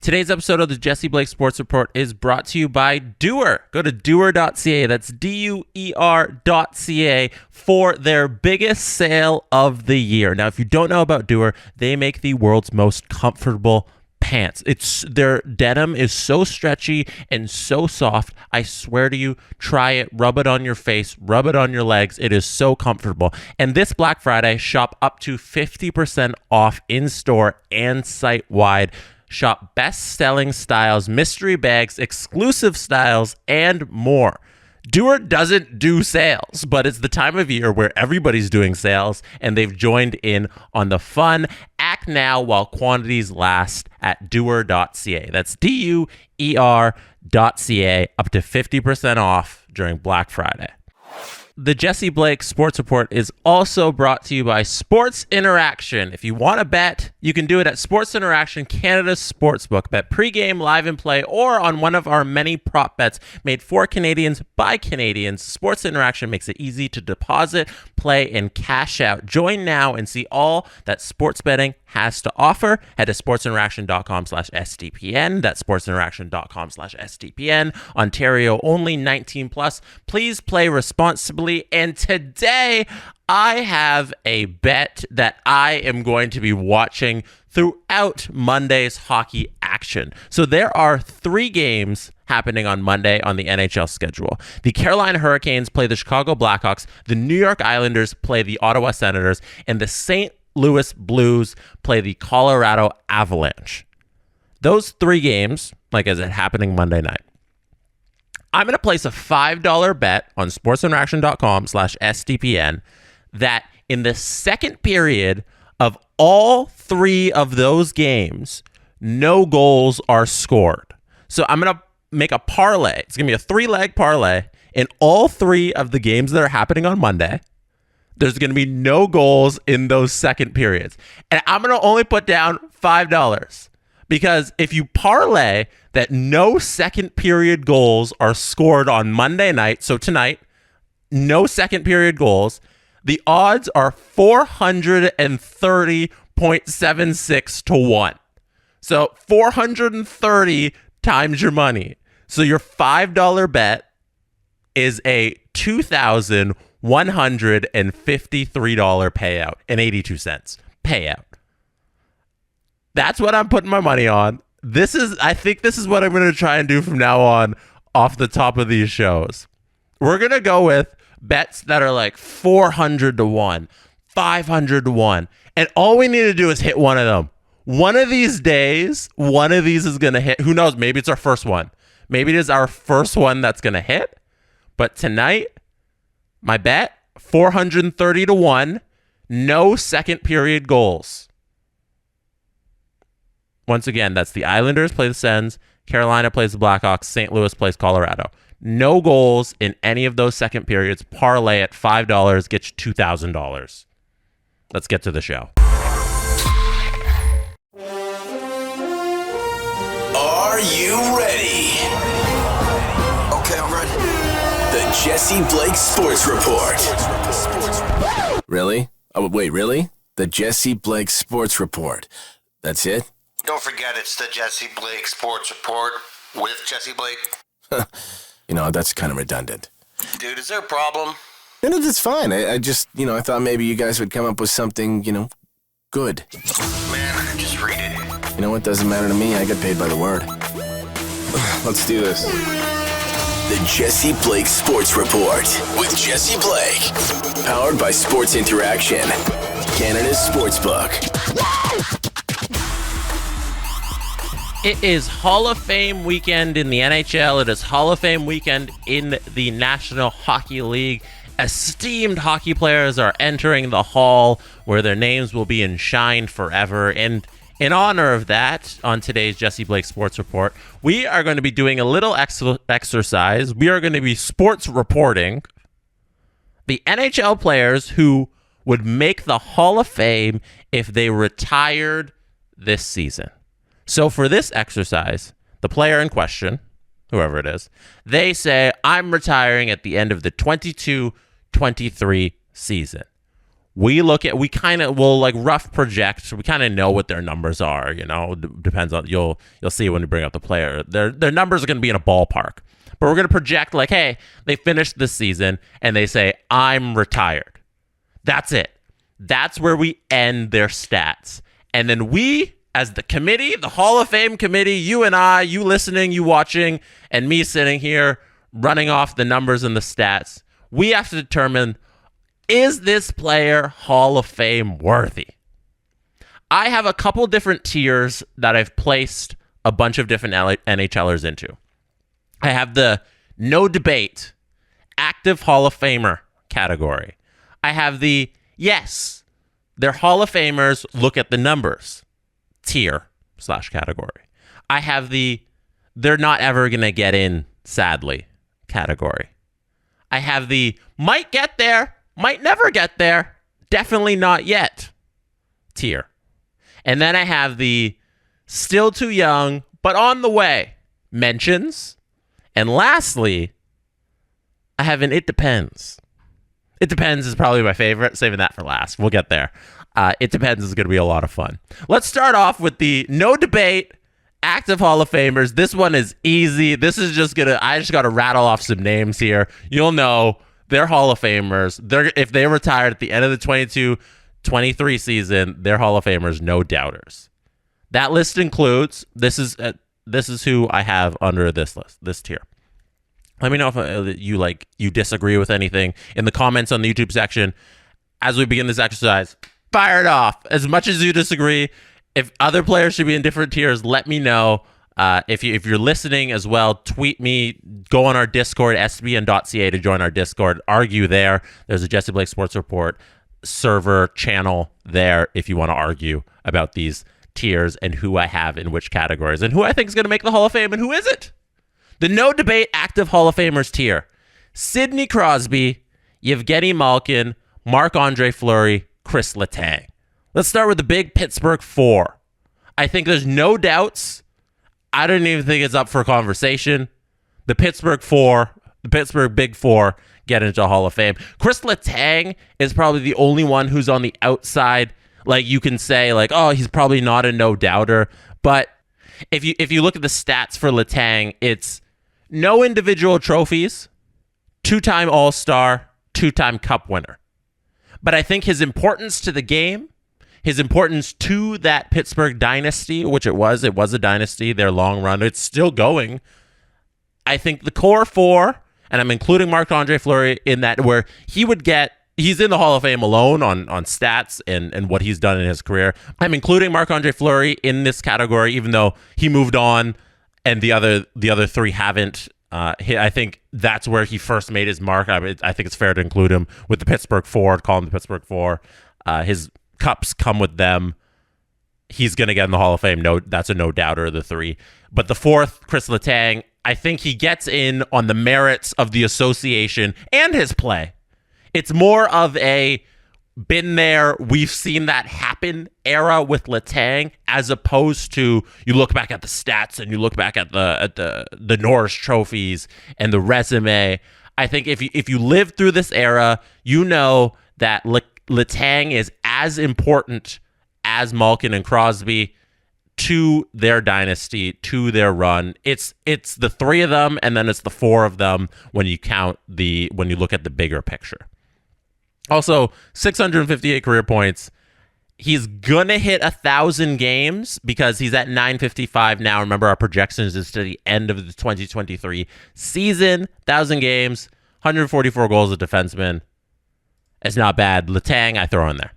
Today's episode of the Jesse Blake Sports Report is brought to you by Duer. Go to duer.ca, that's duer.ca, for their biggest sale of the year. Now, if you don't know about Duer, they make the world's most comfortable pants. Their denim is so stretchy and so soft. I swear to you, try it, rub it on your face, rub it on your legs. It is so comfortable. And this Black Friday, shop up to 50% off in-store and site-wide. Shop best-selling styles, mystery bags, exclusive styles, and more. Duer doesn't do sales, but it's the time of year where everybody's doing sales, and they've joined in on the fun. Act now while quantities last at duer.ca. That's duer.ca, up to 50% off during Black Friday. The Jesse Blake Sports Report is also brought to you by Sports Interaction. If you want to bet, you can do it at Sports Interaction, Canada's sportsbook. Bet pregame, live and play, or on one of our many prop bets made for Canadians by Canadians. Sports Interaction makes it easy to deposit, play, and cash out. Join now and see all that sports betting has to offer. Head to sportsinteraction.com/SDPN. That's sportsinteraction.com/SDPN. Ontario only, 19 plus. Please play responsibly. And today I have a bet that I am going to be watching throughout Monday's hockey action. So there are 3 games happening on Monday on the NHL schedule. The Carolina Hurricanes play the Chicago Blackhawks, the New York Islanders play the Ottawa Senators, and the St. Louis Blues play the Colorado Avalanche. Those 3 games, like I said, happening Monday night. I'm going to place a $5 bet on sportsinteraction.com/SDPN that in the second period of all 3 of those games, no goals are scored. So I'm going to make a parlay. It's going to be a 3-leg parlay in all 3 of the games that are happening on Monday. There's going to be no goals in those second periods. And I'm going to only put down $5 because if you parlay that no second period goals are scored on Monday night, so tonight, no second period goals, the odds are 430.76 to 1. So 430 times your money. So your $5 bet is a $2,153 payout and 82 cents payout. That's what I'm putting my money on. I think this is what I'm going to try and do from now on off the top of these shows. We're going to go with bets that are like 400 to 1, 500 to 1. And all we need to do is hit one of them. One of these days, one of these is going to hit. Who knows? Maybe it's our first one. Maybe it is our first one that's going to hit. But tonight, my bet, 430 to 1, no second period goals. Once again, that's the Islanders play the Sens, Carolina plays the Blackhawks, St. Louis plays Colorado. No goals in any of those second periods. Parlay at $5, get you $2,000. Let's get to the show. Are you ready? Okay, I'm ready. The Jesse Blake Sports Report. Really? Oh, wait, really? The Jesse Blake Sports Report. That's it? Don't forget, it's the Jesse Blake Sports Report with Jesse Blake. That's kind of redundant. Dude, is there a problem? No, that's fine. I just, I thought maybe you guys would come up with something, good. Man, just read it. You know what? Doesn't matter to me. I get paid by the word. Let's do this. The Jesse Blake Sports Report with Jesse Blake. Powered by Sports Interaction, Canada's sportsbook. It is Hall of Fame weekend in the NHL. It is Hall of Fame weekend in the National Hockey League. Esteemed hockey players are entering the hall where their names will be enshrined forever. And in honor of that, on today's Jesse Blake Sports Report, we are going to be doing a little exercise. We are going to be sports reporting the NHL players who would make the Hall of Fame if they retired this season. So for this exercise, the player in question, whoever it is, they say, I'm retiring at the end of the 22-23 season. we kind of will like rough project. So we kind of know what their numbers are. Depends on you'll see when we bring up the player. Their numbers are going to be in a ballpark, but we're going to project like, hey, they finished this season and they say I'm retired. That's it. That's where we end their stats, and then we, as the committee, the Hall of Fame committee, you and I, you listening, you watching, and me sitting here running off the numbers and the stats, we have to determine, is this player Hall of Fame worthy? I have a couple different tiers that I've placed a bunch of different NHLers into. I have the no debate active Hall of Famer category. I have the yes, they're Hall of Famers, look at the numbers tier/category. I have the they're not ever going to get in, sadly, category. I have the might get there, might never get there, definitely not yet tier. And then I have the still too young, but on the way mentions. And lastly, I have an it depends. It depends is probably my favorite. Saving that for last. We'll get there. It depends is going to be a lot of fun. Let's start off with the no debate active Hall of Famers. This one is easy. This is I just got to rattle off some names here. You'll know they're Hall of Famers. If they retired at the end of the 22-23 season, they're Hall of Famers, no doubters. That list includes, this is who I have under this list, this tier. Let me know if you disagree with anything in the comments on the YouTube section. As we begin this exercise, fire it off. As much as you disagree, if other players should be in different tiers, let me know. If you're listening as well, tweet me. Go on our Discord, sbn.ca, to join our Discord. Argue there. There's a Jesse Blake Sports Report server channel there if you want to argue about these tiers and who I have in which categories and who I think is going to make the Hall of Fame and who isn't. The no debate active Hall of Famers tier: Sidney Crosby, Yevgeny Malkin, Marc-Andre Fleury, Chris Letang. Let's start with the big Pittsburgh four. I think there's no doubts. I don't even think it's up for conversation. The Pittsburgh big four get into Hall of Fame. Chris Letang is probably the only one who's on the outside. Like, you can say, like, oh, he's probably not a no-doubter. But if you look at the stats for Letang, it's no individual trophies, two-time All-Star, two-time Cup winner. But I think his importance to the game, his importance to that Pittsburgh dynasty, which it was a dynasty, their long run, it's still going. I think the core four, and I'm including Marc-Andre Fleury in that, where he's in the Hall of Fame alone on stats and what he's done in his career. I'm including Marc-Andre Fleury in this category, even though he moved on and the other three haven't. I think that's where he first made his mark. I think it's fair to include him with the Pittsburgh Four, call him the Pittsburgh Four. His cups come with them. He's going to get in the Hall of Fame. No, that's a no-doubter of the three. But the fourth, Chris Letang, I think he gets in on the merits of the association and his play. It's more of a been there, we've seen that happen era with Letang, as opposed to you look back at the stats and you look back at the Norris trophies and the resume. I think if you live through this era, you know that Letang is as important as Malkin and Crosby to their dynasty, to their run. It's the three of them, and then it's the four of them when you look at the bigger picture. Also, 658 career points. He's gonna hit 1,000 games because he's at 955 now. Remember, our projections is to the end of the 2023 season. 1,000 games, 144 goals as a defenseman. It's not bad. Letang, I throw in there.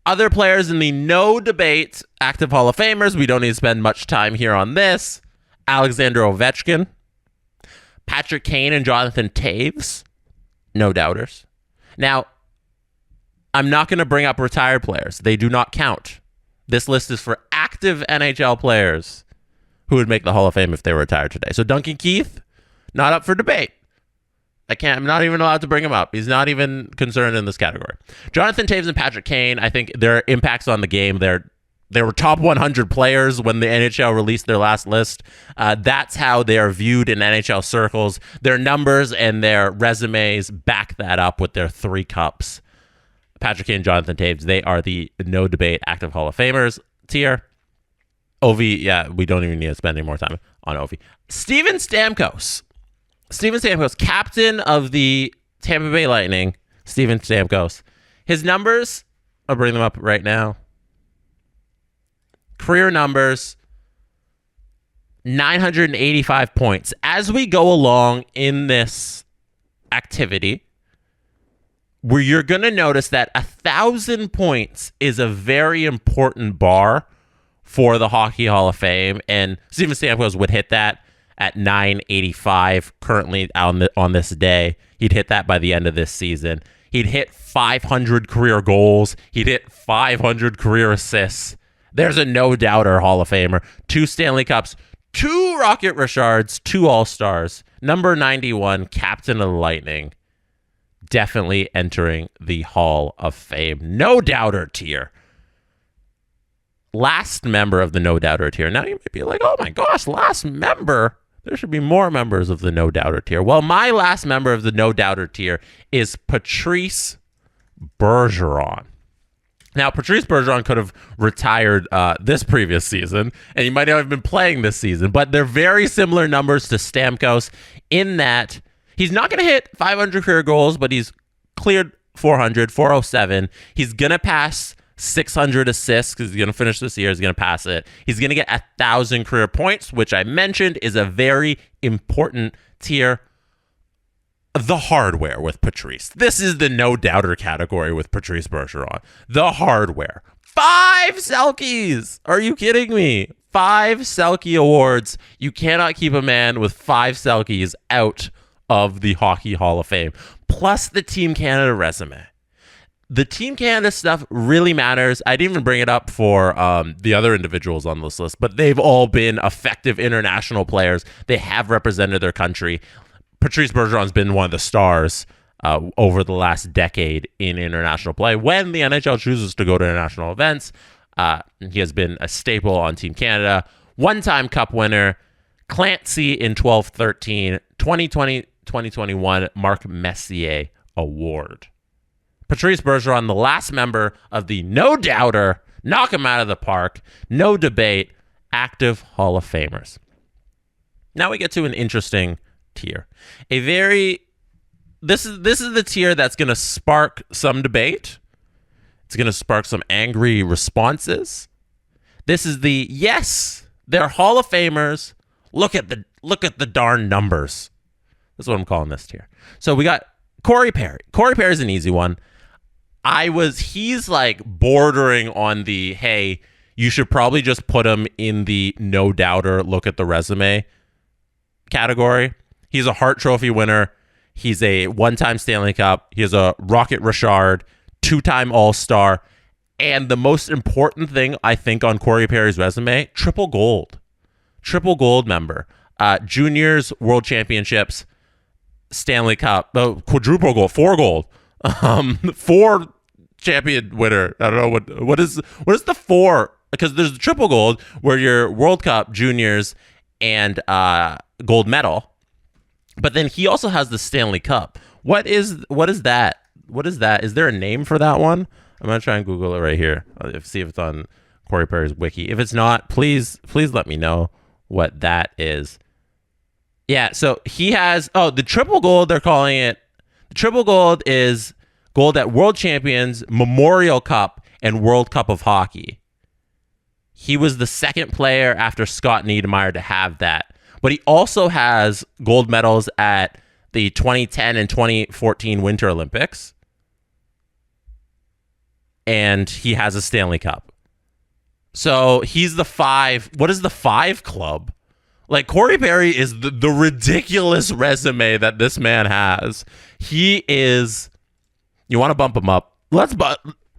Other players in the no debate active Hall of Famers. We don't need to spend much time here on this. Alexander Ovechkin, Patrick Kane, and Jonathan Toews. No doubters. Now, I'm not going to bring up retired players. They do not count. This list is for active NHL players who would make the Hall of Fame if they were retired today. So Duncan Keith, not up for debate. I'm not even allowed to bring him up. He's not even concerned in this category. Jonathan Toews and Patrick Kane, I think their impacts on the game, they were top 100 players when the NHL released their last list. That's how they are viewed in NHL circles. Their numbers and their resumes back that up with their 3 cups. Patrick Kane, Jonathan Taves, they are the no debate active Hall of Famers tier. Ovi, yeah, we don't even need to spend any more time on Ovi. Steven Stamkos, captain of the Tampa Bay Lightning. Steven Stamkos. His numbers, I'll bring them up right now. Career numbers, 985 points. As we go along in this activity, where you're going to notice that 1,000 points is a very important bar for the Hockey Hall of Fame, and Steven Stamkos would hit that at 985 currently on this day. He'd hit that by the end of this season. He'd hit 500 career goals. He'd hit 500 career assists. There's a no-doubter Hall of Famer. 2 Stanley Cups, 2 Rocket Richards, 2 All-Stars. Number 91, captain of the Lightning. Definitely entering the Hall of Fame. No-doubter tier. Last member of the no-doubter tier. Now you might be like, oh my gosh, last member. There should be more members of the no-doubter tier. Well, my last member of the no-doubter tier is Patrice Bergeron. Now, Patrice Bergeron could have retired this previous season, and he might not have been playing this season, but they're very similar numbers to Stamkos in that he's not going to hit 500 career goals, but he's cleared 400, 407. He's going to pass 600 assists because he's going to finish this year. He's going to pass it. He's going to get 1,000 career points, which I mentioned is a very important tier. The hardware with Patrice. This is the no-doubter category with Patrice Bergeron. The hardware. 5 Selkies. Are you kidding me? 5 Selkie awards. You cannot keep a man with 5 Selkies out of the Hockey Hall of Fame. Plus the Team Canada resume. The Team Canada stuff really matters. I didn't even bring it up for the other individuals on this list, but they've all been effective international players. They have represented their country. Patrice Bergeron's been one of the stars over the last decade in international play. When the NHL chooses to go to international events, he has been a staple on Team Canada. One-time Cup winner, Clancy in 12-13, 2020-2021 Mark Messier Award. Patrice Bergeron, the last member of the no-doubter, knock him out of the park, no debate, active Hall of Famers. Now we get to an interesting tier. This is the tier that's going to spark some debate. It's going to spark some angry responses. This is the yes, they're Hall of Famers. Look at the darn numbers. That's what I'm calling this tier. So we got Corey Perry. Corey Perry's an easy one. He's like bordering on the, hey, you should probably just put him in the no doubter, look at the resume category. He's a Hart Trophy winner. He's a one-time Stanley Cup. He has a Rocket Richard, 2-time All-Star. And the most important thing, I think, on Corey Perry's resume, triple gold. Triple gold member. Juniors, World Championships, Stanley Cup, quadruple gold, 4 gold. 4 champion winner. I don't know what is the 4, because there's the triple gold where you're World Cup, Juniors, and gold medal. But then he also has the Stanley Cup. What is that? What is that? Is there a name for that one? I'm gonna try and Google it right here. See if it's on Corey Perry's wiki. If it's not, please let me know what that is. Yeah, so he has the triple gold, they're calling it. The triple gold is gold at World Champions, Memorial Cup, and World Cup of Hockey. He was the second player after Scott Niedermayer to have that. But he also has gold medals at the 2010 and 2014 Winter Olympics. And he has a Stanley Cup. So he's the 5. What is the 5 club? Like, Corey Perry is the ridiculous resume that this man has. He is... You want to bump him up?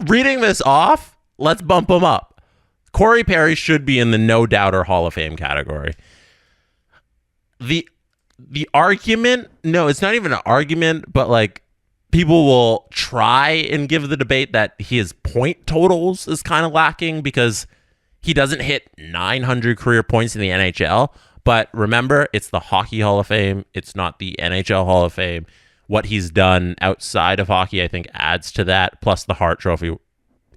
Reading this off, let's bump him up. Corey Perry should be in the no doubter Hall of Fame category. The argument, no, it's not even an argument, but like people will try and give the debate that his point totals is kind of lacking because he doesn't hit 900 career points in the NHL. But remember, it's the Hockey Hall of Fame. It's not the NHL Hall of Fame. what he's done outside of hockey, I think, adds to that, plus the Hart Trophy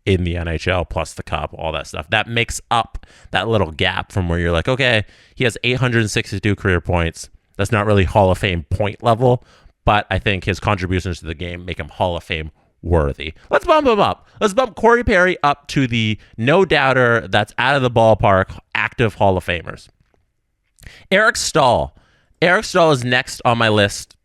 in the NHL, plus the Cup, all that stuff. That makes up that little gap from where you're like, okay, he has 862 career points. That's not really Hall of Fame point level, but I think his contributions to the game make him Hall of Fame worthy. Let's bump him up. Let's bump Corey Perry up to the no doubter that's out of the ballpark active Hall of Famers. Eric Stahl. Eric Stahl is next on my list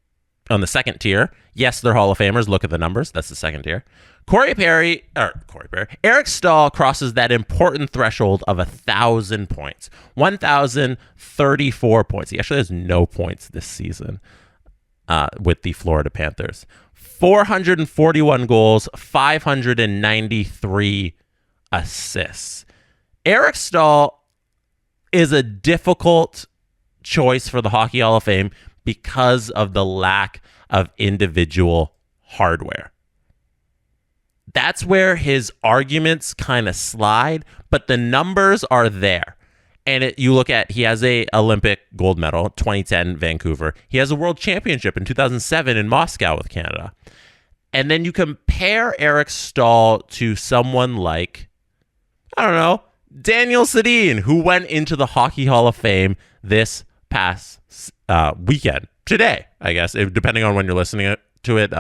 on the second tier. Yes, they're Hall of Famers. Look at the numbers. That's the second tier. Eric Stahl crosses that important threshold of 1,000 points. 1,034 points. He actually has no points this season with the Florida Panthers. 441 goals, 593 assists. Eric Stahl is a difficult choice for the Hockey Hall of Fame because of the lack of individual hardware. That's where his arguments kind of slide, but the numbers are there. And you look at, he has a Olympic gold medal, 2010 Vancouver. He has a world championship in 2007 in Moscow with Canada. And then you compare Eric Stahl to someone like, I don't know, Daniel Sedin, who went into the Hockey Hall of Fame this past weekend. Today, I guess, depending on when you're listening to it.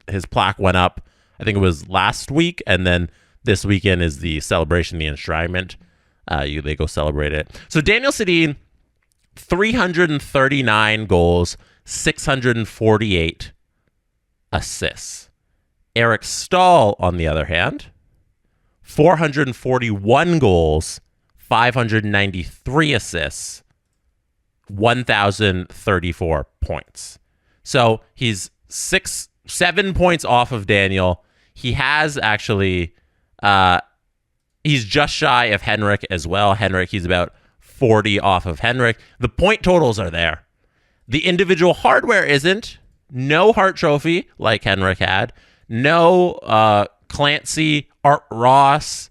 His plaque went up, I think it was last week, and then this weekend is the celebration, the enshrinement. They go celebrate it. So Daniel Sedin, 339 goals, 648 assists. Eric Stahl, on the other hand, 441 goals, 593 assists, 1,034 points. So he's 7 points off of Daniel. He has actually, he's just shy of Henrik as well. Henrik, he's about 40 off of Henrik. The point totals are there. The individual hardware isn't. No Hart Trophy like Henrik had. No Clancy, Art Ross,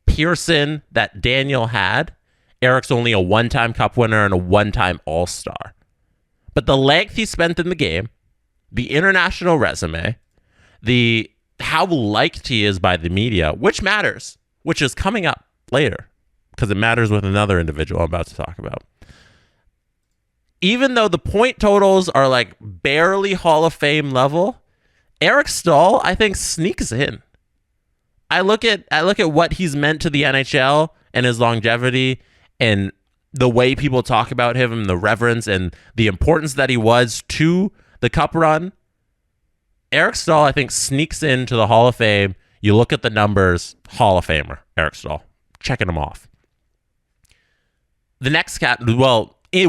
Pearson that Daniel had. Eric's only a one-time Cup winner and a one-time All-Star. But the length he spent in the game, the international resume, the how liked he is by the media, which matters, which is coming up later, because it matters with another individual I'm about to talk about. Even though the point totals are like barely Hall of Fame level, Eric Stahl, I think, sneaks in. I look at what he's meant to the NHL and his longevity and the way people talk about him and the reverence and the importance that he was to the Cup run. Eric Stahl, I think, sneaks into the Hall of Fame. You look at the numbers, Hall of Famer, Eric Stahl. Checking him off. The next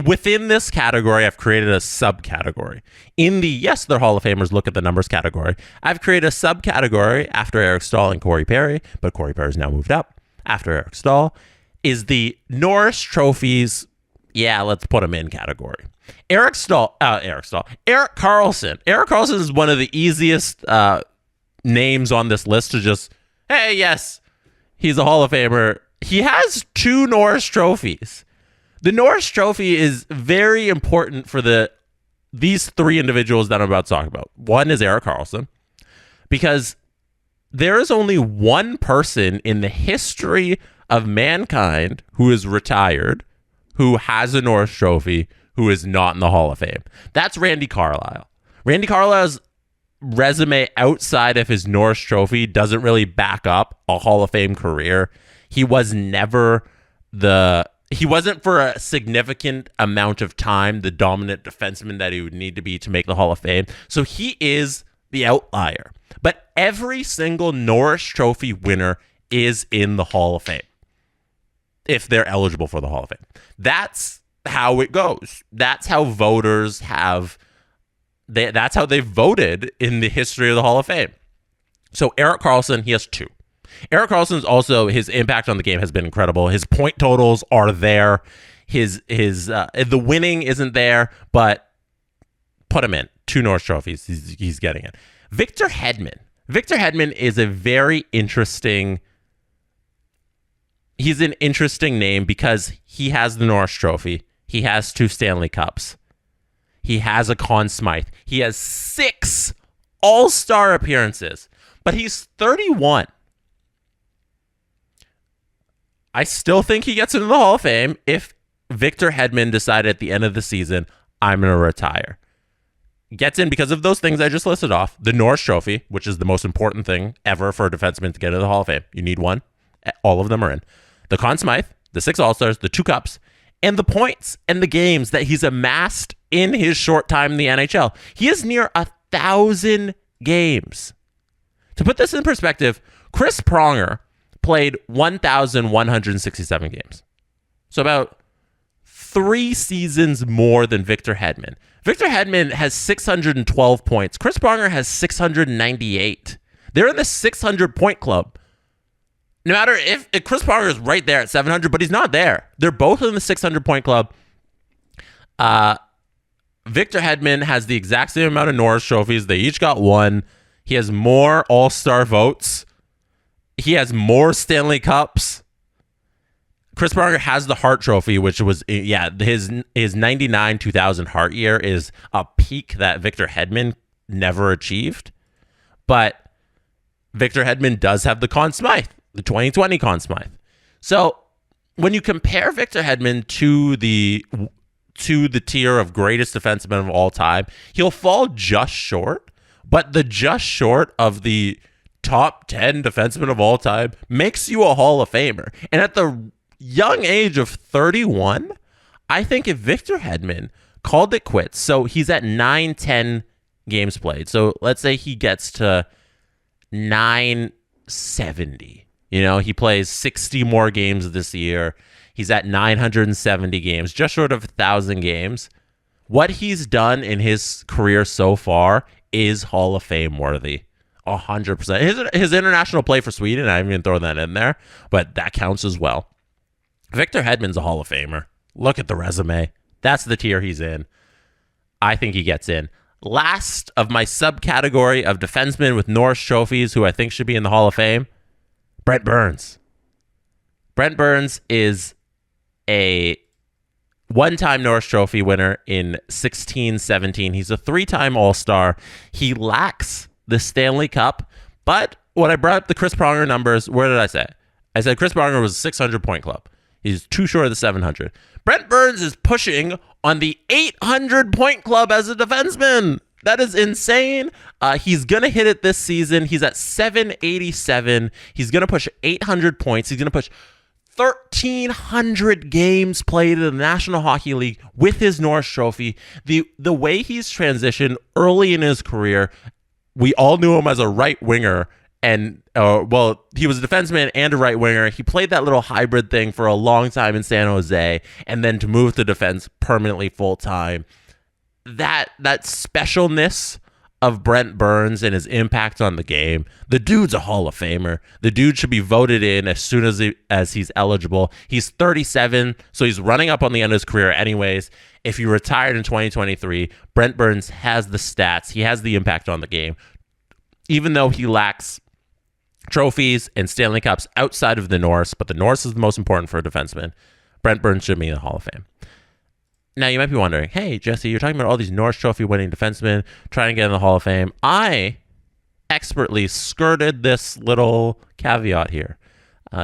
within this category, I've created a subcategory. In the yes, they're Hall of Famers, look at the numbers category, I've created a subcategory after Eric Stahl and Corey Perry, but Corey Perry's now moved up. After Eric Stahl is the Norris Trophies, yeah, let's put him in category. Eric Carlson. Eric Carlson is one of the easiest names on this list to just, hey, yes, he's a Hall of Famer. He has 2 Norris Trophies. The Norris Trophy is very important for these 3 individuals that I'm about to talk about. One is Eric Carlson, because there is only one person in the history of mankind who is retired, who has a Norris Trophy, who is not in the Hall of Fame. That's Randy Carlyle. Randy Carlyle's resume outside of his Norris Trophy doesn't really back up a Hall of Fame career. He was never he wasn't for a significant amount of time the dominant defenseman that he would need to be to make the Hall of Fame. So he is the outlier. But every single Norris Trophy winner is in the Hall of Fame if they're eligible for the Hall of Fame. That's how it goes. That's how voters that's how they voted in the history of the Hall of Fame. So Eric Carlson, he has 2. Eric Carlson's also, his impact on the game has been incredible. His point totals are there. The winning isn't there, but put him in. 2 Norris Trophies. He's getting it. Victor Hedman. Victor Hedman is a very interesting. He's an interesting name because he has the Norris Trophy. He has 2 Stanley Cups. He has a Conn Smythe. He has 6 All-Star appearances, but he's 31. I still think he gets into the Hall of Fame if Victor Hedman decided at the end of the season, I'm going to retire. Gets in because of those things I just listed off. The Norris Trophy, which is the most important thing ever for a defenseman to get into the Hall of Fame. You need one. All of them are in. The Conn Smythe, the 6 All-Stars, the 2 Cups, and the points and the games that he's amassed in his short time in the NHL. He is near 1,000 games. To put this in perspective, Chris Pronger played 1,167 games. So about 3 seasons more than Victor Hedman. Victor Hedman has 612 points. Chris Pronger has 698. They're in the 600-point club. No matter if Chris Pronger is right there at 700, but he's not there. They're both in the 600-point club. Victor Hedman has the exact same amount of Norris trophies. They each got 1. He has more All-Star votes. He has more Stanley Cups. Chris Pronger has the Hart Trophy, which was, his 99-2000 Hart year is a peak that Victor Hedman never achieved. But Victor Hedman does have the Conn Smythe, the 2020 Conn Smythe. So when you compare Victor Hedman to the tier of greatest defensemen of all time, he'll fall just short. But the just short of the top 10 defensemen of all time makes you a Hall of Famer. And at the young age of 31, I think if Victor Hedman called it quits, so he's at 910 games played. So let's say he gets to 970. He plays 60 more games this year. He's at 970 games, just short of 1,000 games. What he's done in his career so far is Hall of Fame worthy. 100%. His international play for Sweden, I didn't even throw that in there, but that counts as well. Victor Hedman's a Hall of Famer. Look at the resume. That's the tier he's in. I think he gets in. Last of my subcategory of defensemen with Norris trophies who I think should be in the Hall of Fame, Brent Burns. Brent Burns is a one-time Norris Trophy winner in 16-17. He's a 3-time All-Star. He lacks the Stanley Cup, but when I brought up the Chris Pronger numbers, where did I say? I said Chris Pronger was a 600-point club. He's too short of the 700. Brent Burns is pushing on the 800-point club as a defenseman. That is insane. He's going to hit it this season. He's at 787. He's going to push 800 points. He's going to push 1,300 games played in the National Hockey League with his Norris Trophy. The way he's transitioned early in his career, we all knew him as a right winger. And, he was a defenseman and a right winger. He played that little hybrid thing for a long time in San Jose, and then to move to defense permanently full time. That specialness of Brent Burns and his impact on the game, the dude's a Hall of Famer. The dude should be voted in as soon as he's eligible. He's 37, so he's running up on the end of his career anyways. If he retired in 2023, Brent Burns has the stats. He has the impact on the game. Even though he lacks trophies and Stanley Cups outside of the Norris, but the Norris is the most important for a defenseman, Brent Burns should be in the Hall of Fame. Now, you might be wondering, hey, Jesse, you're talking about all these Norris Trophy winning defensemen trying to get in the Hall of Fame. I expertly skirted this little caveat here.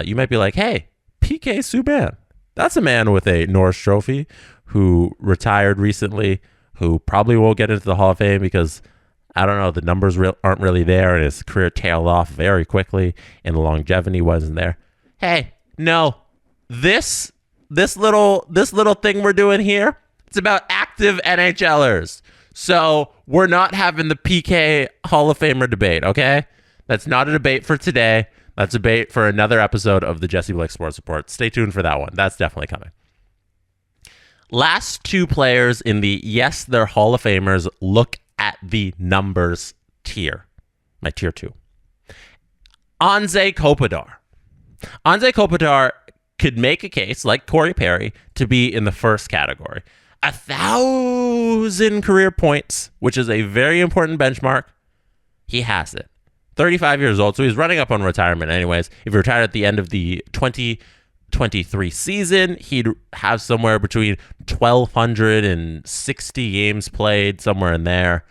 You might be like, hey, PK Subban, that's a man with a Norris Trophy who retired recently, who probably won't get into the Hall of Fame because, I don't know, the numbers aren't really there, and his career tailed off very quickly, and the longevity wasn't there. Hey, no, this little thing we're doing here, it's about active NHLers. So we're not having the PK Hall of Famer debate, okay? That's not a debate for today. That's a debate for another episode of the Jesse Blake Sports Report. Stay tuned for that one. That's definitely coming. Last 2 players in the yes, they're Hall of Famers. Look at the numbers tier. My tier 2. Anze Kopitar. Anze Kopitar could make a case, like Corey Perry, to be in the first category. 1,000 career points, which is a very important benchmark. He has it. 35 years old, so he's running up on retirement anyways. If he retired at the end of the 23 season, he'd have somewhere between 1,260 games played, somewhere in there.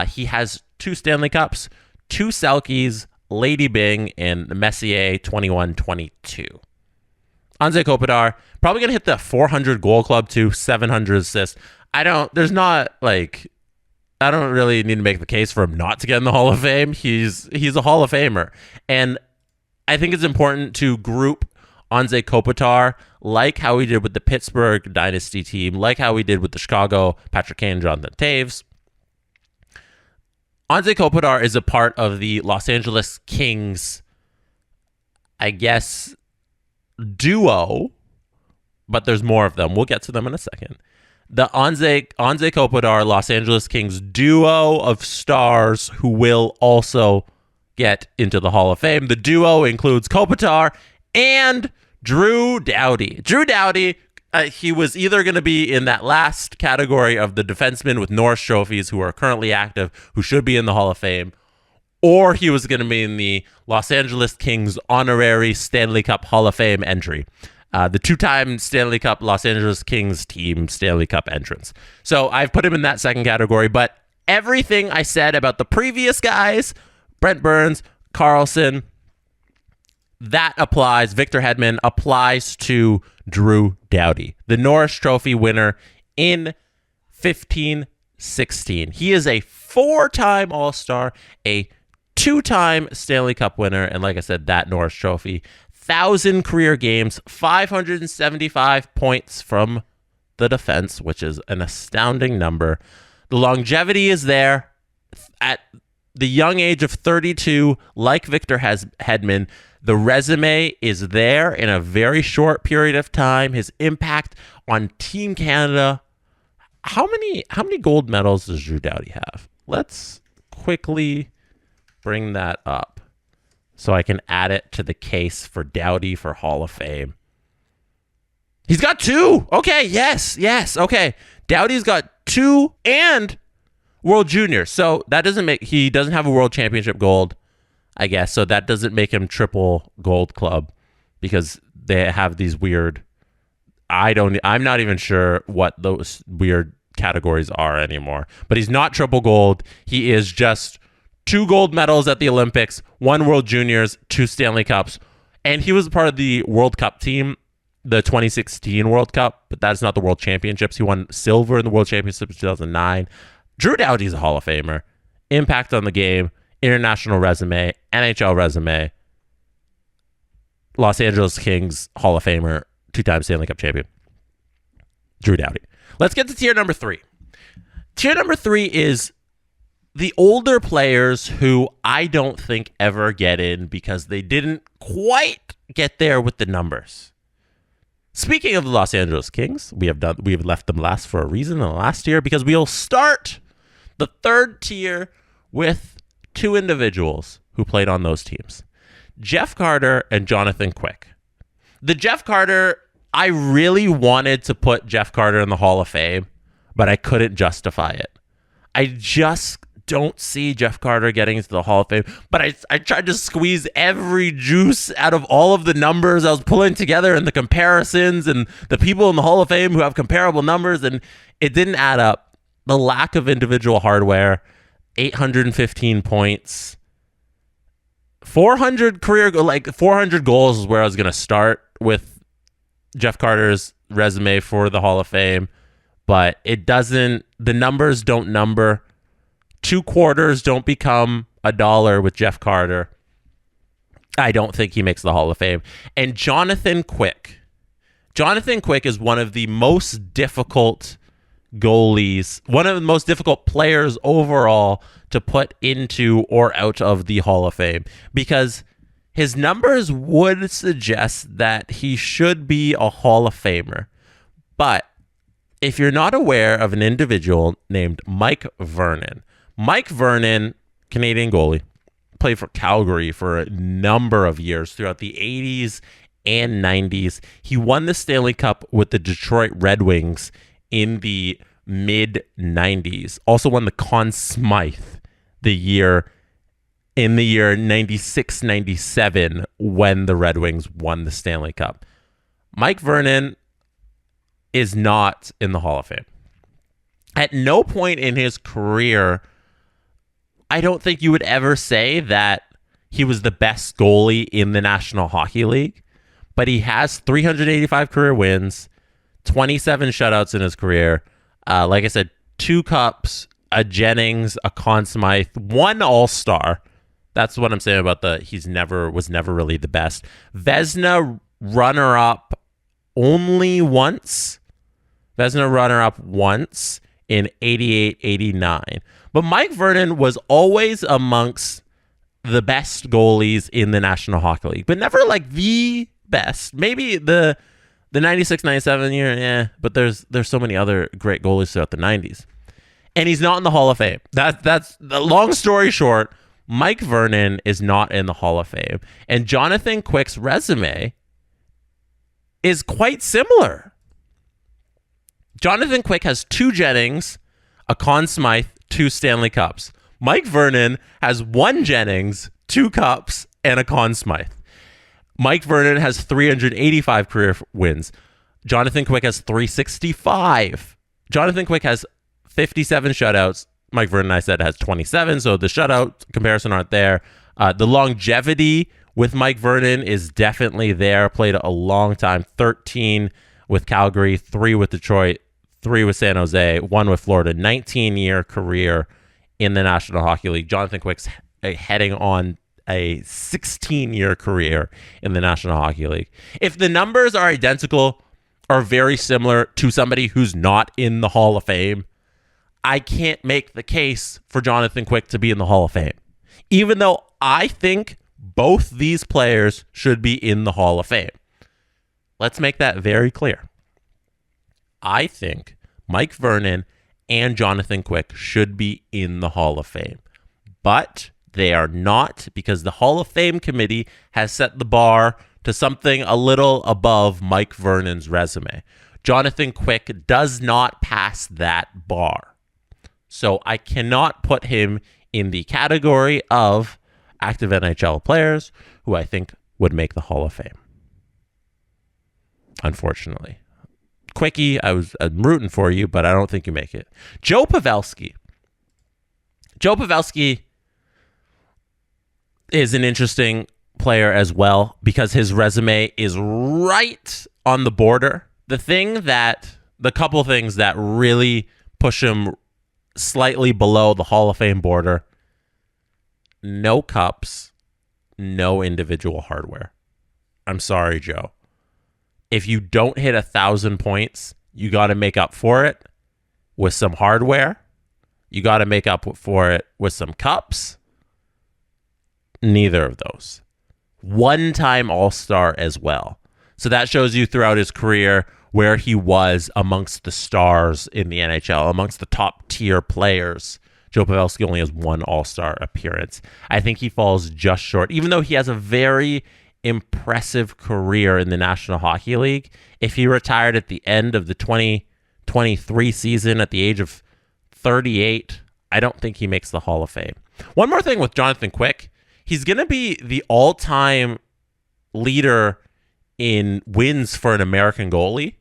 He has 2 Stanley Cups, 2 Selkies, Lady Byng, and Messier 21-22. Anze Kopitar, probably going to hit the 400 goal club too, 700 assists. I don't really need to make the case for him not to get in the Hall of Fame. He's a Hall of Famer. And I think it's important to group Anze Kopitar like how we did with the Pittsburgh Dynasty team, like how we did with the Chicago Patrick Kane, Jonathan Toews. Anze Kopitar is a part of the Los Angeles Kings, I guess, duo, but there's more of them. We'll get to them in a second. The Anze Kopitar Los Angeles Kings duo of stars who will also get into the Hall of Fame. The duo includes Kopitar and Drew Doughty. Drew Doughty, he was either going to be in that last category of the defensemen with Norris trophies who are currently active, who should be in the Hall of Fame, or he was going to be in the Los Angeles Kings honorary Stanley Cup Hall of Fame entry. The 2-time Stanley Cup Los Angeles Kings team Stanley Cup entrance. So I've put him in that second category, but everything I said about the previous guys, Brent Burns, Carlson, that applies. Victor Hedman applies to Drew Doughty, the Norris Trophy winner in 15-16. He is a 4-time All-Star, a 2-time Stanley Cup winner, and like I said, that Norris Trophy. 1,000 career games, 575 points from the defense, which is an astounding number. The longevity is there. At the young age of 32, like Victor Hedman, the resume is there in a very short period of time. His impact on Team Canada. How many gold medals does Drew Doughty have? Let's quickly bring that up so I can add it to the case for Doughty for Hall of Fame. He's got 2. Okay, yes. Okay. Doughty's got 2 and World Junior. So that he doesn't have a World Championship gold, I guess. So that doesn't make him triple gold club because they have these weird, I'm not even sure what those weird categories are anymore. But he's not triple gold. He is just 2 gold medals at the Olympics, 1 World Juniors, 2 Stanley Cups. And he was part of the World Cup team, the 2016 World Cup, but that's not the World Championships. He won silver in the World Championships in 2009. Drew Doughty's a Hall of Famer. Impact on the game, international resume, NHL resume, Los Angeles Kings Hall of Famer, 2-time Stanley Cup champion. Drew Doughty. Let's get to tier number 3. Tier number 3 is the older players who I don't think ever get in because they didn't quite get there with the numbers. Speaking of the Los Angeles Kings, we have left them last for a reason in the last tier because we'll start the 3rd tier with 2 individuals who played on those teams. Jeff Carter and Jonathan Quick. The Jeff Carter, I really wanted to put Jeff Carter in the Hall of Fame, but I couldn't justify it. I just don't see Jeff Carter getting into the Hall of Fame, but I tried to squeeze every juice out of all of the numbers I was pulling together and the comparisons and the people in the Hall of Fame who have comparable numbers, and it didn't add up. The lack of individual hardware, 815 points, 400 400 goals is where I was going to start with Jeff Carter's resume for the Hall of Fame, but the numbers don't number. 2 quarters don't become $1 with Jeff Carter. I don't think he makes the Hall of Fame. And Jonathan Quick. Jonathan Quick is one of the most difficult goalies, one of the most difficult players overall to put into or out of the Hall of Fame because his numbers would suggest that he should be a Hall of Famer. But if you're not aware of an individual named Mike Vernon, Canadian goalie, played for Calgary for a number of years throughout the 80s and 90s. He won the Stanley Cup with the Detroit Red Wings in the mid-90s. Also won the Conn Smythe in the year 96-97 when the Red Wings won the Stanley Cup. Mike Vernon is not in the Hall of Fame. At no point in his career, I don't think you would ever say that he was the best goalie in the National Hockey League, but he has 385 career wins, 27 shutouts in his career. Like I said, 2 cups, a Jennings, a Conn Smythe, 1 All-Star. That's what I'm saying about was never really the best. Vezina runner-up only once. Vezina runner-up once in 88-89. But Mike Vernon was always amongst the best goalies in the National Hockey League, but never like the best. Maybe the 96-97 year, but there's so many other great goalies throughout the 90s. And he's not in the Hall of Fame. That's the long story short. Mike Vernon is not in the Hall of Fame. And Jonathan Quick's resume is quite similar. Jonathan Quick has 2 Jennings, a Conn Smythe, 2 Stanley Cups. Mike Vernon has 1 Jennings, 2 Cups, and a Conn Smythe. Mike Vernon has 385 career wins. Jonathan Quick has 365. Jonathan Quick has 57 shutouts. Mike Vernon, I said, has 27, so the shutout comparison aren't there. The longevity with Mike Vernon is definitely there. Played a long time, 13 with Calgary, 3 with Detroit, 3 with San Jose, 1 with Florida. 19-year career in the National Hockey League. Jonathan Quick's heading on a 16-year career in the National Hockey League. If the numbers are identical or very similar to somebody who's not in the Hall of Fame, I can't make the case for Jonathan Quick to be in the Hall of Fame, even though I think both these players should be in the Hall of Fame. Let's make that very clear. I think Mike Vernon and Jonathan Quick should be in the Hall of Fame, but they are not, because the Hall of Fame committee has set the bar to something a little above Mike Vernon's resume. Jonathan Quick does not pass that bar. So I cannot put him in the category of active NHL players who I think would make the Hall of Fame. Unfortunately. Quickie, I'm rooting for you, but I don't think you make it. Joe Pavelski. Joe Pavelski is an interesting player as well because his resume is right on the border. The couple things that really push him slightly below the Hall of Fame border: no cups, no individual hardware. I'm sorry, Joe. If you don't hit 1,000 points, you got to make up for it with some hardware. You got to make up for it with some cups. Neither of those. One-time All-Star as well. So that shows you throughout his career where he was amongst the stars in the NHL, amongst the top tier players. Joe Pavelski only has 1 All-Star appearance. I think he falls just short, even though he has a very impressive career in the National Hockey League. If he retired at the end of the 2023 season at the age of 38, I don't think he makes the Hall of Fame. One more thing with Jonathan Quick. He's going to be the all-time leader in wins for an American goalie.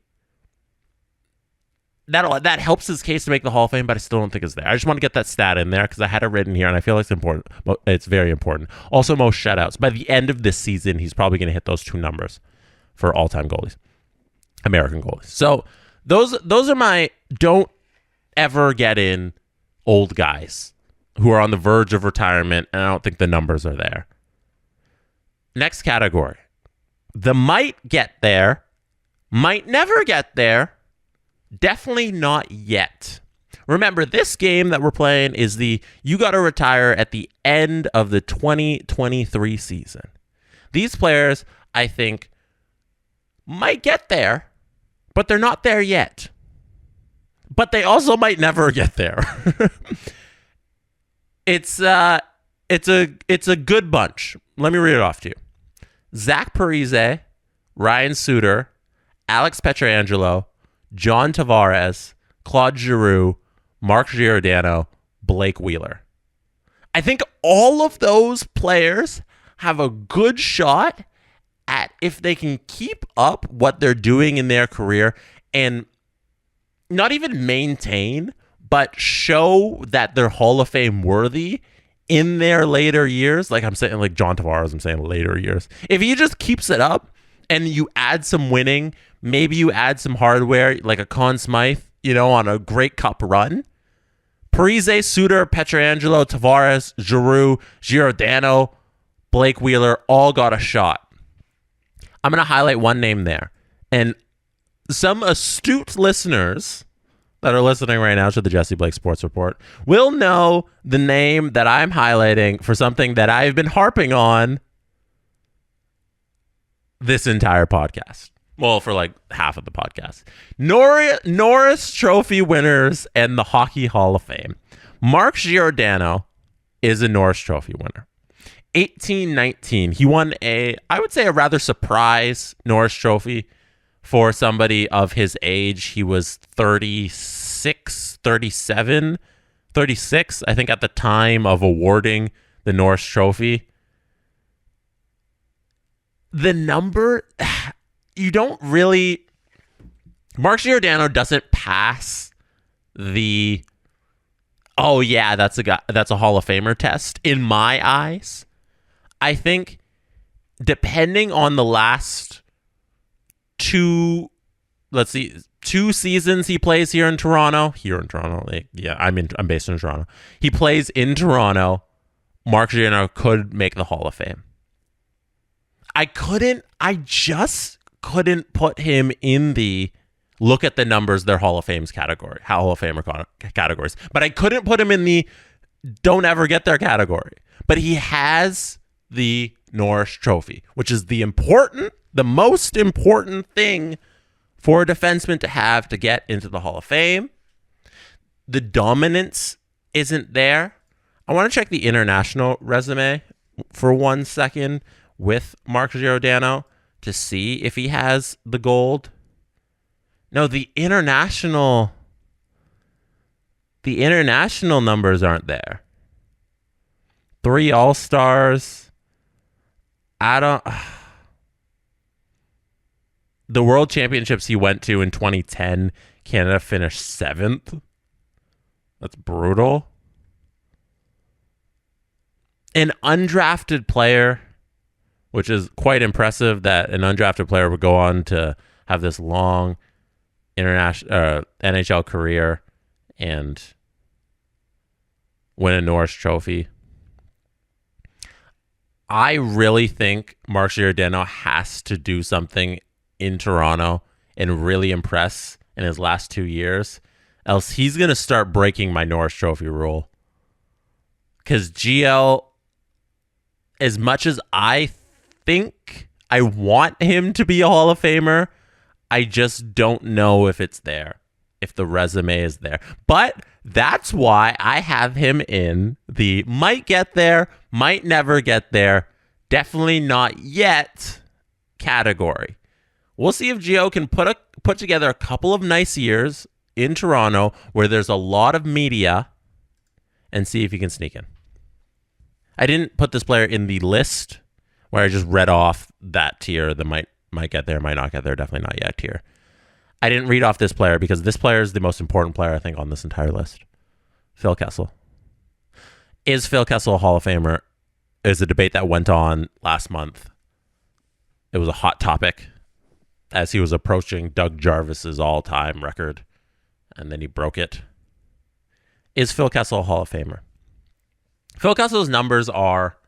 That helps his case to make the Hall of Fame, but I still don't think it's there. I just want to get that stat in there because I had it written here, and I feel like it's important. It's very important. Also, most shutouts. By the end of this season, he's probably going to hit those 2 numbers for all-time goalies, American goalies. So those are my don't ever get in old guys who are on the verge of retirement, and I don't think the numbers are there. Next category. The might get there, might never get there, definitely not yet. Remember, this game that we're playing is you got to retire at the end of the 2023 season. These players, I think, might get there, but they're not there yet. But they also might never get there. It's a good bunch. Let me read it off to you. Zach Parise, Ryan Suter, Alex Pietrangelo, John Tavares, Claude Giroux, Mark Giordano, Blake Wheeler. I think all of those players have a good shot if they can keep up what they're doing in their career and not even maintain, but show that they're Hall of Fame worthy in their later years. Like I'm saying, like John Tavares, I'm saying later years. If he just keeps it up and you add some winning, maybe you add some hardware like a Conn Smythe, on a great cup run. Parise, Suter, Pietrangelo, Tavares, Giroux, Giordano, Blake Wheeler all got a shot. I'm going to highlight one name there. And some astute listeners that are listening right now to the Jesse Blake Sports Report will know the name that I'm highlighting for something that I've been harping on this entire podcast. Well, for like half of the podcast. Norris Trophy winners and the Hockey Hall of Fame. Mark Giordano is a Norris Trophy winner. 1819, he won I would say a rather surprise Norris Trophy for somebody of his age. He was 36, I think, at the time of awarding the Norris Trophy. The number, you don't really... Mark Giordano doesn't pass the, oh yeah, that's a Hall of Famer test in my eyes. I think depending on the last two seasons he plays here in Toronto. I'm based in Toronto. He plays in Toronto. Mark Giordano could make the Hall of Fame. I just couldn't put him in the look at the numbers, their Hall of Fame's category, Hall of Famer categories. But I couldn't put him in the don't ever get there category. But he has the Norris Trophy, which is the most important thing for a defenseman to have to get into the Hall of Fame. The dominance isn't there. I want to check the international resume for 1 second with Mark Giordano to see if he has the gold. No, the international numbers aren't there. 3 All-Stars. The World Championships he went to in 2010, Canada finished 7th. That's brutal. An undrafted player, which is quite impressive that an undrafted player would go on to have this long international NHL career and win a Norris Trophy. I really think Mark Giordano has to do something in Toronto and really impress in his last 2 years, else he's going to start breaking my Norris Trophy rule. Because GL, as much as I think I want him to be a Hall of Famer, I just don't know if it's there, if the resume is there. But that's why I have him in the might get there, might never get there, definitely not yet category. We'll see if Gio can put together a couple of nice years in Toronto where there's a lot of media and see if he can sneak in. I didn't put this player in the list where I just read off that tier, the might get there, might not get there, definitely not yet tier. I didn't read off this player because this player is the most important player, I think, on this entire list. Phil Kessel. Is Phil Kessel a Hall of Famer? Is a debate that went on last month. It was a hot topic as he was approaching Doug Jarvis's all-time record, and then he broke it. Is Phil Kessel a Hall of Famer? Phil Kessel's numbers are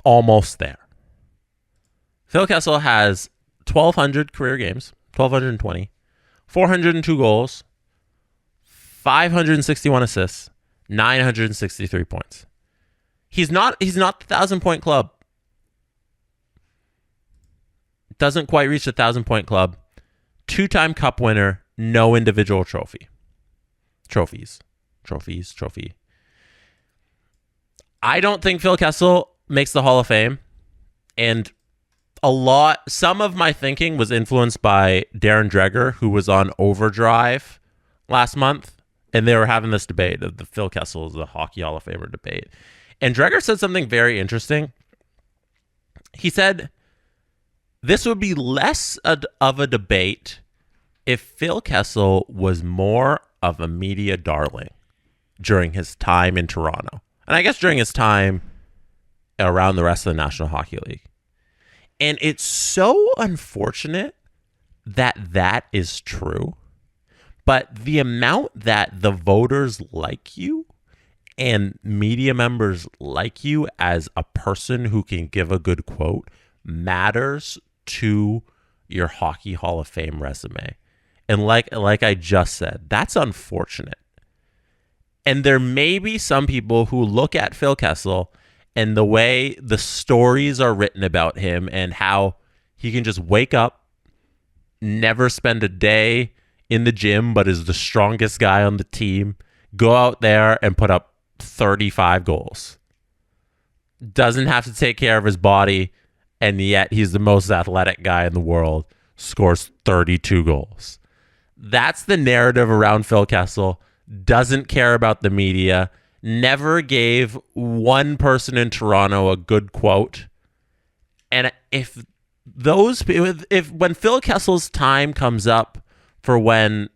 almost there. Phil Kessel has 1,200 career games, 1,220, 402 goals, 561 assists, 963 points. He's not the 1,000-point club. Doesn't quite reach the 1,000-point club. 2-time cup winner, no individual trophy. Trophy. I don't think Phil Kessel makes the Hall of Fame. And some of my thinking was influenced by Darren Dreger, who was on Overdrive last month. And they were having this debate of the Phil Kessel is the Hockey Hall of Famer debate. And Dreger said something very interesting. He said, This would be less of a debate if Phil Kessel was more of a media darling during his time in Toronto. And I guess during his time around the rest of the National Hockey League. And it's so unfortunate that that is true. But the amount that the voters like you and media members like you as a person who can give a good quote matters to your Hockey Hall of Fame resume. And like I just said, that's unfortunate. And there may be some people who look at Phil Kessel and the way the stories are written about him and how he can just wake up, never spend a day in the gym, but is the strongest guy on the team, go out there and put up 35 goals. Doesn't have to take care of his body, and yet he's the most athletic guy in the world, scores 32 goals. That's the narrative around Phil Kessel. Doesn't care about the media, never gave one person in Toronto a good quote. And if when Phil Kessel's time comes up for when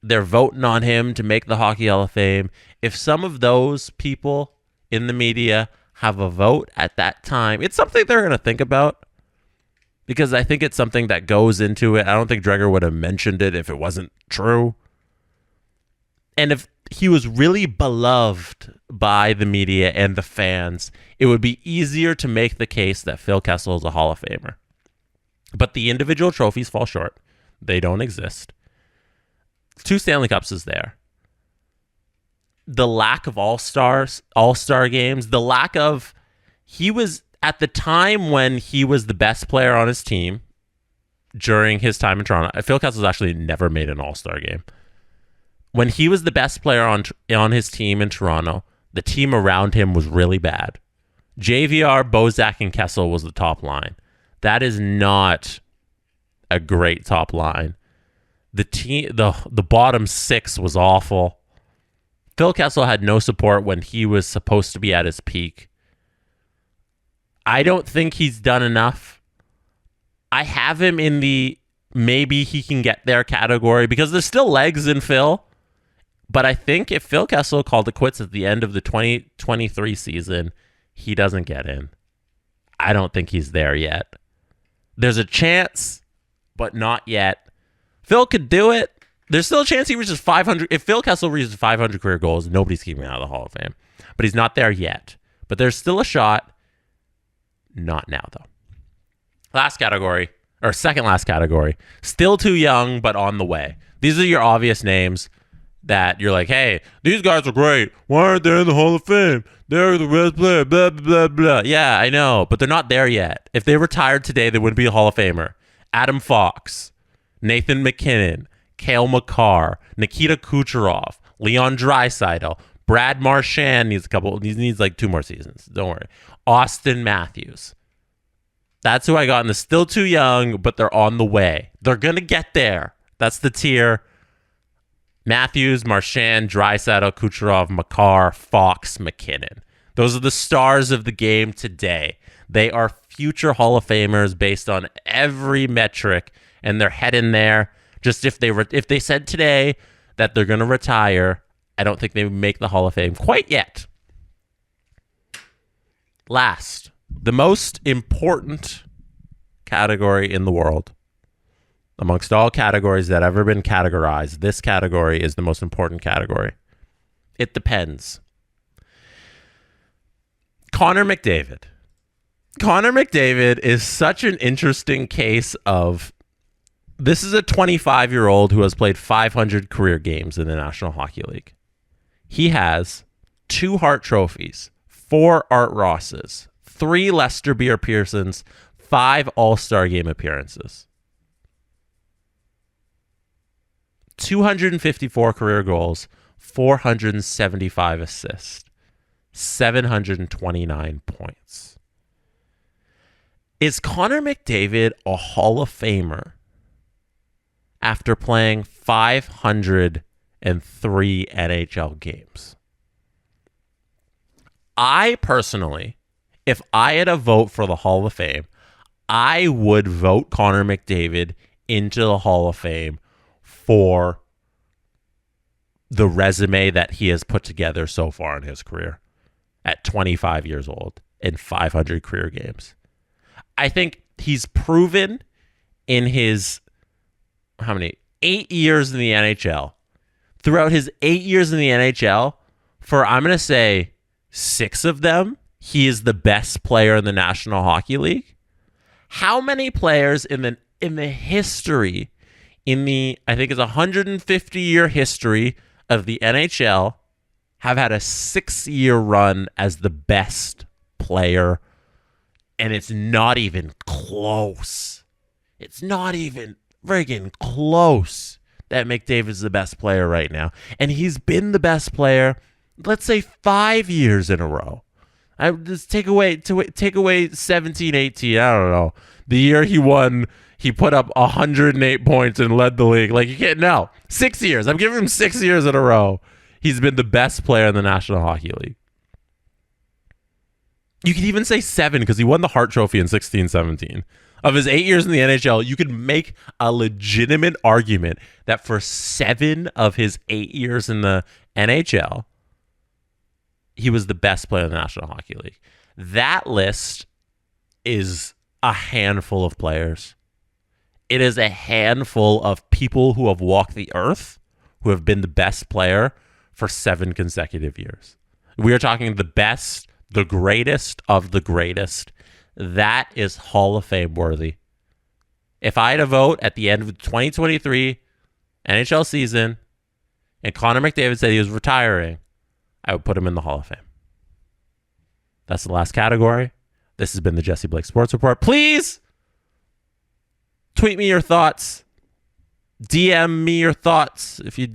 they're voting on him to make the Hockey Hall of Fame, if some of those people in the media have a vote at that time, it's something they're going to think about, because I think it's something that goes into it. I don't think Dreger would have mentioned it if it wasn't true. And if he was really beloved by the media and the fans, it would be easier to make the case that Phil Kessel is a Hall of Famer. But the individual trophies fall short. They don't exist. 2 Stanley Cups is there. The lack of all-star games, the lack of... He was, at the time when he was the best player on his team during his time in Toronto, Phil Kessel's actually never made an all-star game. When he was the best player on his team in Toronto, the team around him was really bad. JVR, Bozak, and Kessel was the top line. That is not a great top line. The bottom 6 was awful. Phil Kessel had no support when he was supposed to be at his peak. I don't think he's done enough. I have him in the maybe he can get there category because there's still legs in Phil. But I think if Phil Kessel called it quits at the end of the 2023 season, he doesn't get in. I don't think he's there yet. There's a chance, but not yet. Phil could do it. There's still a chance he reaches 500. If Phil Kessel reaches 500 career goals, nobody's keeping him out of the Hall of Fame. But he's not there yet. But there's still a shot. Not now, though. Second last category. Still too young, but on the way. These are your obvious names that you're like, hey, these guys are great. Why aren't they in the Hall of Fame? They're the best player, blah, blah, blah, blah. Yeah, I know, but they're not there yet. If they retired today, they wouldn't be a Hall of Famer. Adam Fox, Nathan McKinnon, Cale Makar, Nikita Kucherov, Leon Draisaitl, Brad Marchand needs like 2 more seasons. Don't worry. Austin Matthews. That's who I got in the still too young, but they're on the way. They're going to get there. That's the tier. Matthews, Marchand, Draisaitl, Kucherov, Makar, Fox, McKinnon. Those are the stars of the game today. They are future Hall of Famers based on every metric, and they're heading there. Just if they said today that they're going to retire, I don't think they would make the Hall of Fame quite yet. Last, the most important category in the world. Amongst all categories that have ever been categorized, this category is the most important category. It depends. Connor McDavid. Connor McDavid is such an interesting case of... This is a 25-year-old who has played 500 career games in the National Hockey League. He has 2 Hart trophies, 4 Art Rosses, 3 Lester Beer Pearsons, 5 All-Star Game appearances. 254 career goals, 475 assists, 729 points. Is Connor McDavid a Hall of Famer after playing 503 NHL games? I personally, if I had a vote for the Hall of Fame, I would vote Connor McDavid into the Hall of Fame for the resume that he has put together so far in his career at 25 years old in 500 career games. I think he's proven in his, 8 years in the NHL, throughout his 8 years in the NHL, for I'm going to say 6 of them, he is the best player in the National Hockey League. How many players in the history, I think it's 150-year history of the NHL, have had a 6-year run as the best player, and it's not even close. It's not even friggin' close that McDavid's the best player right now. And he's been the best player, let's say 5 years in a row. I just take away 17, 18, I don't know. The year he won, he put up 108 points and led the league. Like, you can't know. 6 years. I'm giving him 6 years in a row. He's been the best player in the National Hockey League. You could even say 7 because he won the Hart Trophy in 16-17. Of his 8 years in the NHL, you could make a legitimate argument that for 7 of his 8 years in the NHL, he was the best player in the National Hockey League. That list is a handful of players. It is a handful of people who have walked the earth who have been the best player for 7 consecutive years. We are talking the best, the greatest of the greatest. That is Hall of Fame worthy. If I had a vote at the end of the 2023 NHL season and Connor McDavid said he was retiring, I would put him in the Hall of Fame. That's the last category. This has been the Jesse Blake Sports Report. Please tweet me your thoughts. DM me your thoughts. If you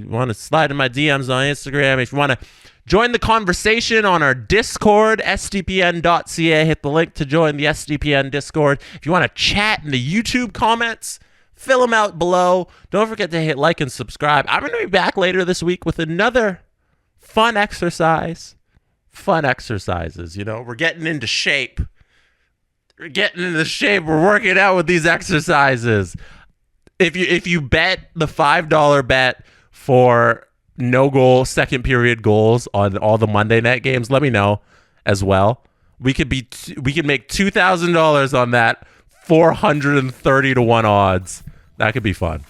want to slide in my DMs on Instagram, if you want to join the conversation on our Discord, sdpn.ca, hit the link to join the SDPN Discord. If you want to chat in the YouTube comments, fill them out below. Don't forget to hit like and subscribe. I'm going to be back later this week with another fun exercise. Fun exercises. We're getting into shape. We're working out with these exercises. If you bet the $5 bet for no goal second period goals on all the Monday night games, let me know as well. We could make $2,000 on that 430 to 1 odds. That could be fun.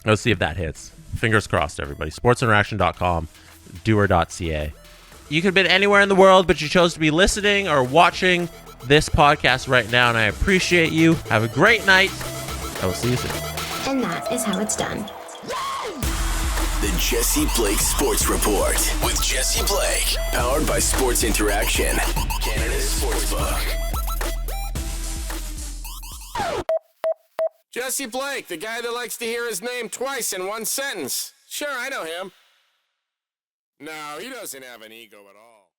Let's see if that hits. Fingers crossed, everybody. Sportsinteraction.com, duer.ca. You could have been anywhere in the world, but you chose to be listening or watching this podcast right now, and I appreciate you. Have a great night. I will see you soon. And that is how it's done. The Jesse Blake Sports Report with Jesse Blake, powered by Sports Interaction, Canada's sportsbook. Jesse Blake, the guy that likes to hear his name twice in one sentence. Sure, I know him. No, he doesn't have an ego at all.